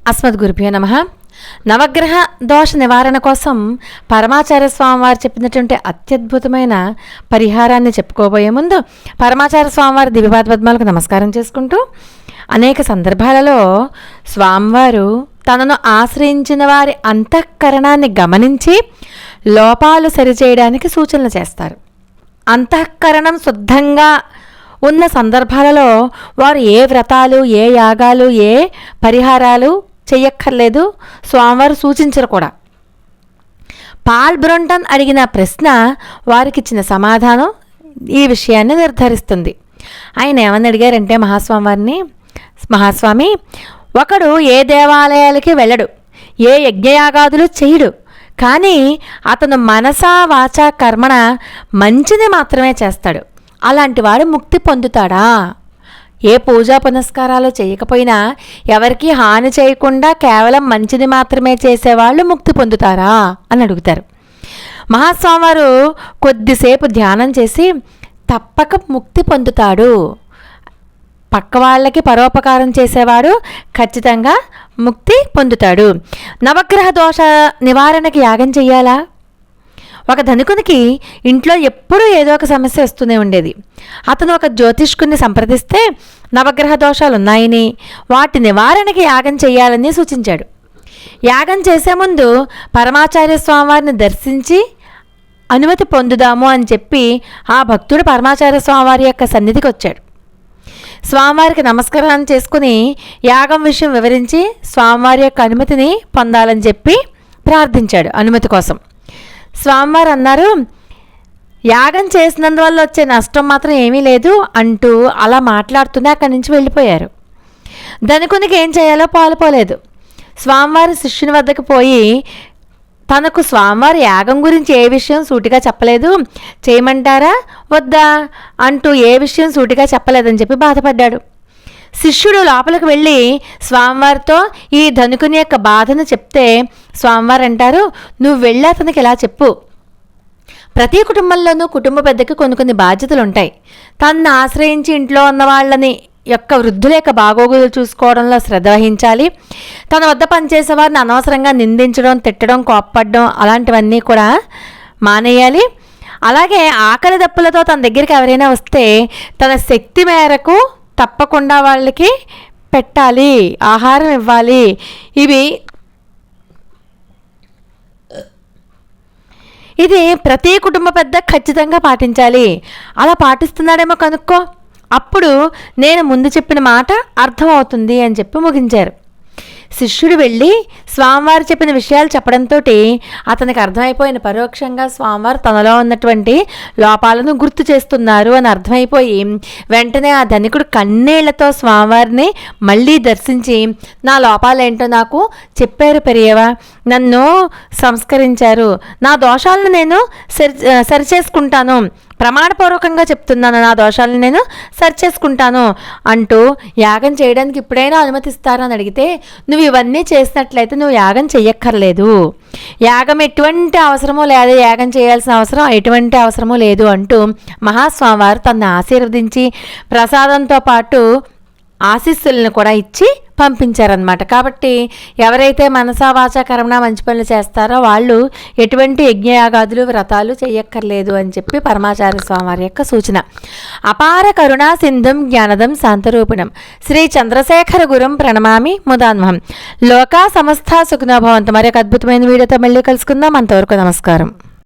అస్మద్గురుభ్యో నమః. నవగ్రహ దోష నివారణ కోసం పరమాచార్య స్వామివారు చెప్పినటువంటి అత్యద్భుతమైన పరిహారాన్ని చెప్పుకోబోయే ముందు పరమాచార్య స్వామివారి దివ్యపాదపద్మాలకు నమస్కారం చేసుకుంటూ, అనేక సందర్భాలలో స్వామివారు తనను ఆశ్రయించిన వారి అంతఃకరణాన్ని గమనించి లోపాలు సరిచేయడానికి సూచనలు చేస్తారు. అంతఃకరణం శుద్ధంగా ఉన్న సందర్భాలలో వారు ఏ వ్రతాలు, ఏ యాగాలు, ఏ పరిహారాలు చెయ్యక్కర్లేదు, స్వామివారు సూచించరు కూడా. పాల్ బ్రొంటన్ అడిగిన ప్రశ్న వారికి ఇచ్చిన సమాధానం ఈ విషయాన్ని నిర్ధారిస్తుంది. ఆయన ఏమని అడిగారంటే మహాస్వామి, ఒకడు ఏ దేవాలయాలకి వెళ్ళడు, ఏ యజ్ఞయాగాదులు చేయడు, కానీ అతను మనసా వాచా కర్మణ మంచిని మాత్రమే చేస్తాడు. అలాంటి వాడు ముక్తి పొందుతాడా? ఏ పూజా పునస్కారాలు చేయకపోయినా, ఎవరికి హాని చేయకుండా కేవలం మంచిని మాత్రమే చేసేవాళ్ళు ముక్తి పొందుతారా అని అడుగుతారు. మహాస్వామివారు కొద్దిసేపు ధ్యానం చేసి తప్పక ముక్తి పొందుతాడు, పక్క వాళ్ళకి పరోపకారం చేసేవాడు ఖచ్చితంగా ముక్తి పొందుతాడు. నవగ్రహ దోష నివారణకి యాగం చెయ్యాలా? ఒక ధనికునికి ఇంట్లో ఎప్పుడూ ఏదో ఒక సమస్య వస్తూనే ఉండేది. అతను ఒక జ్యోతిష్కుని సంప్రదిస్తే నవగ్రహ దోషాలు ఉన్నాయని, వాటి నివారణకి యాగం చేయాలని సూచించాడు. యాగం చేసే ముందు పరమాచార్య స్వామివారిని దర్శించి అనుమతి పొందుదాము అని చెప్పి ఆ భక్తుడు పరమాచార్య స్వామివారి యొక్క సన్నిధికి వచ్చాడు. స్వామివారికి నమస్కారం చేసుకుని యాగం విషయం వివరించి స్వామివారి యొక్క అనుమతిని పొందాలని చెప్పి ప్రార్థించాడు అనుమతి కోసం. స్వామివారు అన్నారు, యాగం చేసినందువల్ల వచ్చే నష్టం మాత్రం ఏమీ లేదు అంటూ అలా మాట్లాడుతూనే అక్కడి నుంచి వెళ్ళిపోయారు. ధనికునికి ఏం చేయాలో పాలుపోలేదు. స్వామివారి శిష్యుని వద్దకు పోయి, తనకు స్వామివారి యాగం గురించి ఏ విషయం సూటిగా చెప్పలేదు, చేయమంటారా వద్దా అంటూ ఏ విషయం సూటిగా చెప్పలేదని చెప్పి బాధపడ్డాడు. శిష్యుడు లోపలికి వెళ్ళి స్వామివారితో ఈ ధనికుని యొక్క బాధను చెప్తే స్వామివారు అంటారు, నువ్వు వెళ్ళి అతనికి ఇలా చెప్పు, ప్రతి కుటుంబంలోనూ కుటుంబ పెద్దకి కొన్ని బాధ్యతలు ఉంటాయి. తనను ఆశ్రయించి ఇంట్లో ఉన్న వాళ్ళని యొక్క వృద్ధుల యొక్క బాగోగులు చూసుకోవడంలో శ్రద్ధ వహించాలి. తన వద్ద పనిచేసే వారిని అనవసరంగా నిందించడం, తిట్టడం, కోప్పడడం అలాంటివన్నీ కూడా మానేయాలి. అలాగే ఆకలి దప్పులతో తన దగ్గరికి ఎవరైనా వస్తే తన శక్తి మేరకు తప్పకుండా వాళ్ళకి పెట్టాలి, ఆహారం ఇవ్వాలి. ఇది ప్రతి కుటుంబ పెద్ద ఖచ్చితంగా పాటించాలి. అలా పాటిస్తున్నాడేమో కనుక్కో, అప్పుడు నేను ముందు చెప్పిన మాట అర్థమవుతుంది అని చెప్పి ముగించారు. శిష్యుడు వెళ్ళి స్వామివారు చెప్పిన విషయాలు చెప్పడంతో అతనికి అర్థమైపోయిన, పరోక్షంగా స్వామివారు తనలో ఉన్నటువంటి లోపాలను గుర్తు చేస్తున్నారు అని అర్థమైపోయి వెంటనే ఆ ధనికుడు కన్నీళ్లతో స్వామివారిని మళ్ళీ దర్శించి, నా లోపాలేంటో నాకు చెప్పారు పెరియవా, నన్ను సంస్కరించారు, నా దోషాలను నేను సరిచేసుకుంటాను, ప్రమాణపూర్వకంగా చెప్తున్నాను, నా దోషాలను నేను సరిచేసుకుంటాను అంటూ యాగం చేయడానికి ఇప్పుడైనా అనుమతిస్తారని అడిగితే, నువ్వు ఇవన్నీ చేసినట్లయితే నువ్వు యాగం చెయ్యక్కర్లేదు, యాగం ఎటువంటి అవసరమూ లేదు, యాగం చేయాల్సిన అవసరం ఎటువంటి అవసరమూ లేదు అంటూ మహాస్వామివారు తనను ఆశీర్వదించి ప్రసాదంతో పాటు ఆశీస్సులను కూడా ఇచ్చి పంపించారనమాట. కాబట్టి ఎవరైతే మనసా వాచా కర్మణ మంచి పనులు చేస్తారో వాళ్ళు ఎటువంటి యజ్ఞయాగాదులు, వ్రతాలు చెయ్యక్కర్లేదు అని చెప్పి పరమాచార్య స్వామివారి యొక్క సూచన. అపార కరుణా సింధుం జ్ఞానదం శాంతరూపిణం శ్రీ చంద్రశేఖర గురుం ప్రణమామి ముదాన్వహం. లోకా సమస్త సుఖినో భవంతు. మరి ఒక అద్భుతమైన వీడియోతో మళ్ళీ కలుసుకుందాం. అంతవరకు నమస్కారం.